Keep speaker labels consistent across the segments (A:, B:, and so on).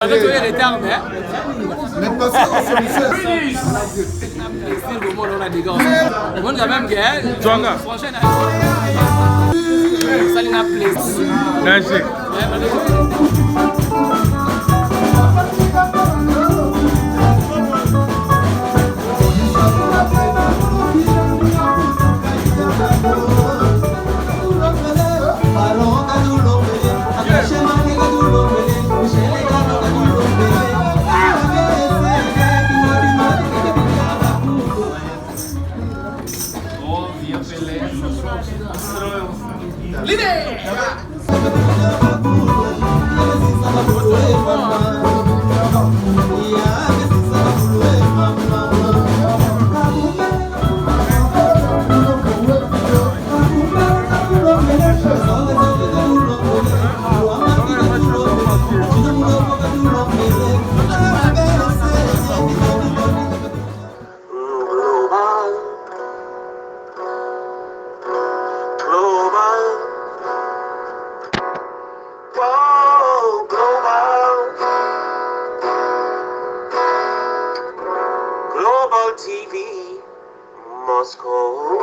A: Les termes, hein?
B: Les passants sont
A: le monde quand même gagne. Prochaine ça n'a plaisir.
C: Merci.
D: Global TV, Moscow.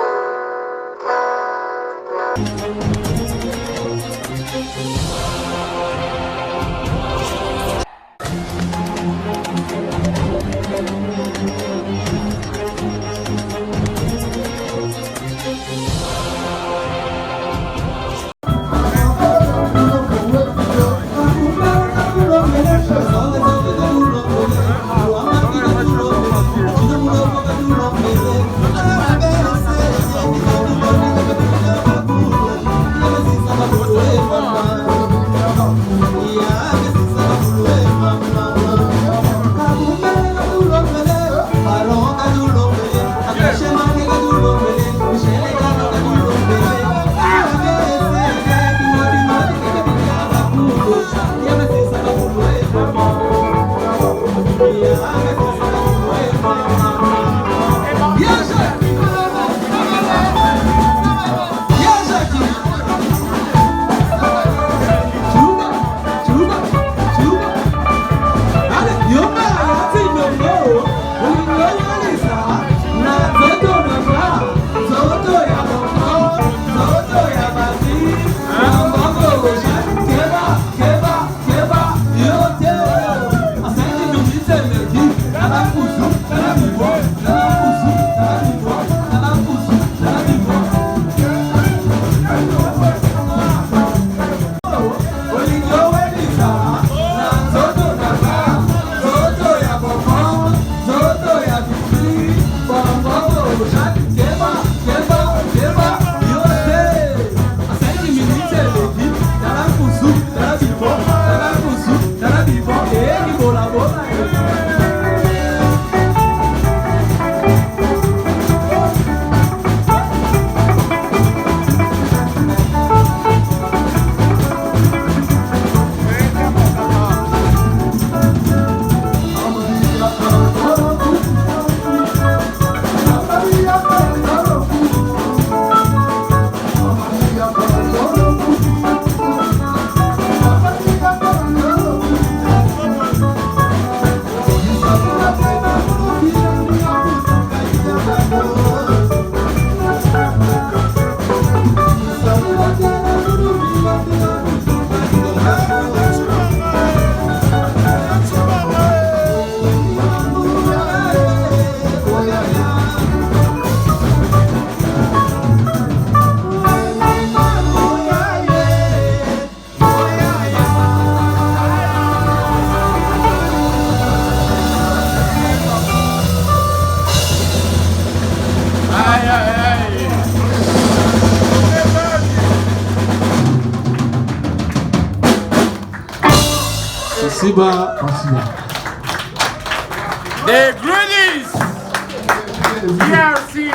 B: Siba,
C: The Greenies! Merci!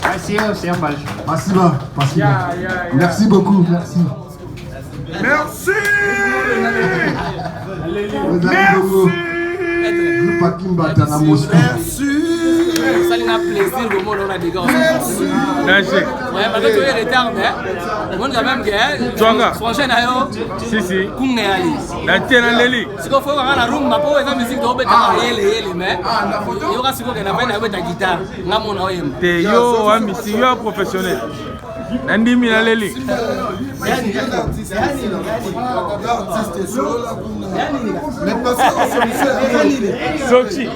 B: Merci, Masiba. Merci beaucoup, merci.
C: Merci!
B: Merci. Merci.
A: Ça lui a plaisir de monde on a des gars.
C: Merci.
A: Ouais, parce que tu es retard, mais le monde quand même que.
C: Twanga.
A: Franchement, d'ailleurs.
C: Si, si.
A: Kunge ali.
C: La tienne en Leli.
A: Si on fait la room, ma pauvre musique de Obeta Yele, mais il y aura ce qu'on appelle la guitare. Namon Oyem.
C: T'es yo, ami, si yo professionnel. Nandi Minaleli. Sochi.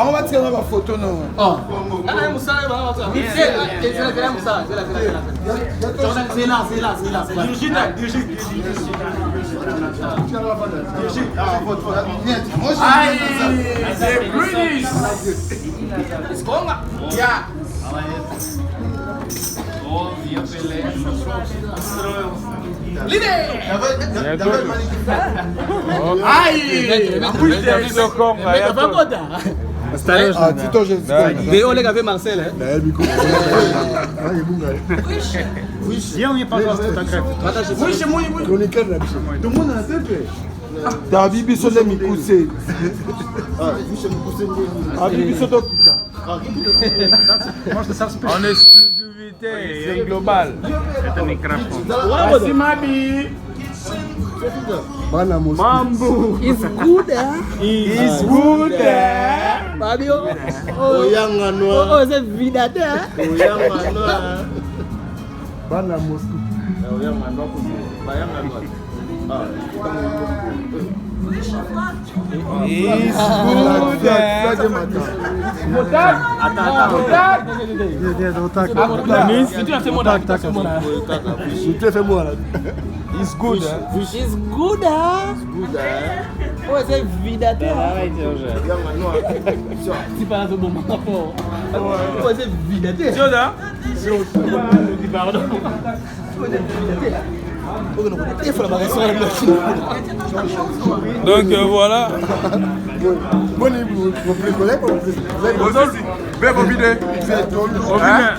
B: On va tirer ma photo non. Ah, Tito, je
A: Mais on les avait Marcel.
B: Bibi Sole Mikuse. Bibi Soto.
C: En exclusivité globale.
B: Mambo.
A: It's good,
C: It's good.
A: Fabio.
B: Oyanga noir.
A: Oh, c'est vidate.
B: Oyanga noir. Bana Moscou. Oyanga noir. Bayanga noir.
C: It's good.
A: It's good, Oh, c'est vidate. C'est pas un bon rapport. Oh, c'est vidate.
C: Soda.
A: Pardon.
C: Donc voilà.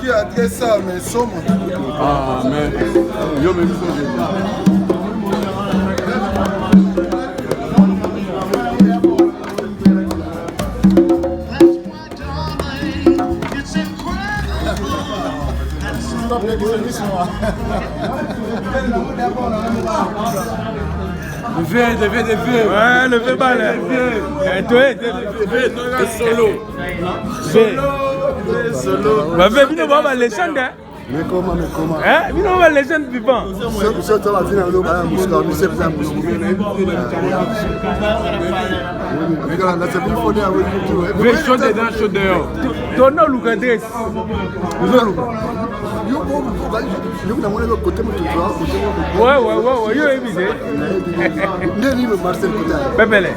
B: Qui a dit ça, mais somme. Ah, mais. Yo, mais
C: Ouais, le V balle. Et toi, solo. Solo. Va faire une bonne légende.
B: mais comment?
C: Hein? Une bonne légende vivant.
B: Ça va venir à l'eau, à Moscou, mais c'est pas Moscou.
C: Vrai chaud dedans, chaud dehors. Ton nom, Lucadès. Ouais, yo évité. Pépele.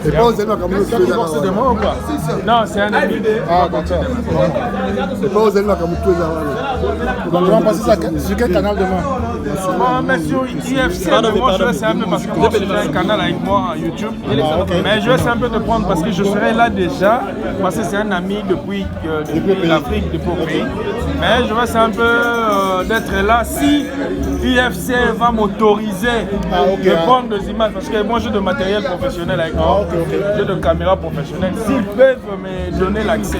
B: Et pas aux ennemis comme
C: C'est de moi ou quoi? Non, c'est un ami.
B: Ah, d'accord. C'est pas aux ennemis comme tous les on va passer sur quel canal demain?
C: Bon, mais sur IFC, moi je vais essayer un peu parce que moi j'ai un canal avec moi à YouTube. Mais je vais essayer un peu de prendre parce que je serai là déjà. Parce que c'est un ami depuis l'Afrique, depuis le pays. Mais je vais essayer un peu d'être là si UFC va m'autoriser de prendre des images. Parce que moi j'ai de matériel professionnel avec moi. J'ai de caméras professionnelles. S'ils peuvent me donner l'accès,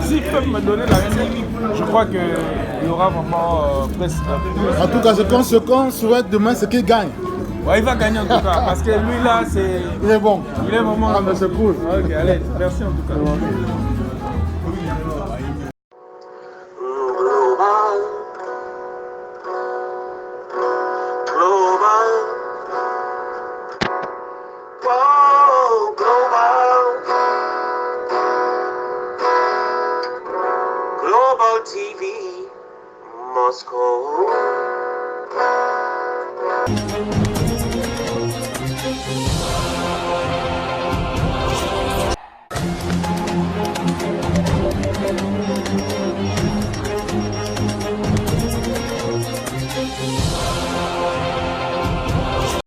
C: je crois qu'il y aura vraiment presque.
B: En tout cas, ce qu'on souhaite demain, c'est qu'il gagne.
C: Ouais, il va gagner en tout cas, parce que lui là, c'est...
B: Il est bon.
C: Il est vraiment...
B: Ah, mais c'est cool.
C: Ok, allez, merci en tout cas.
D: Global TV, Moscow.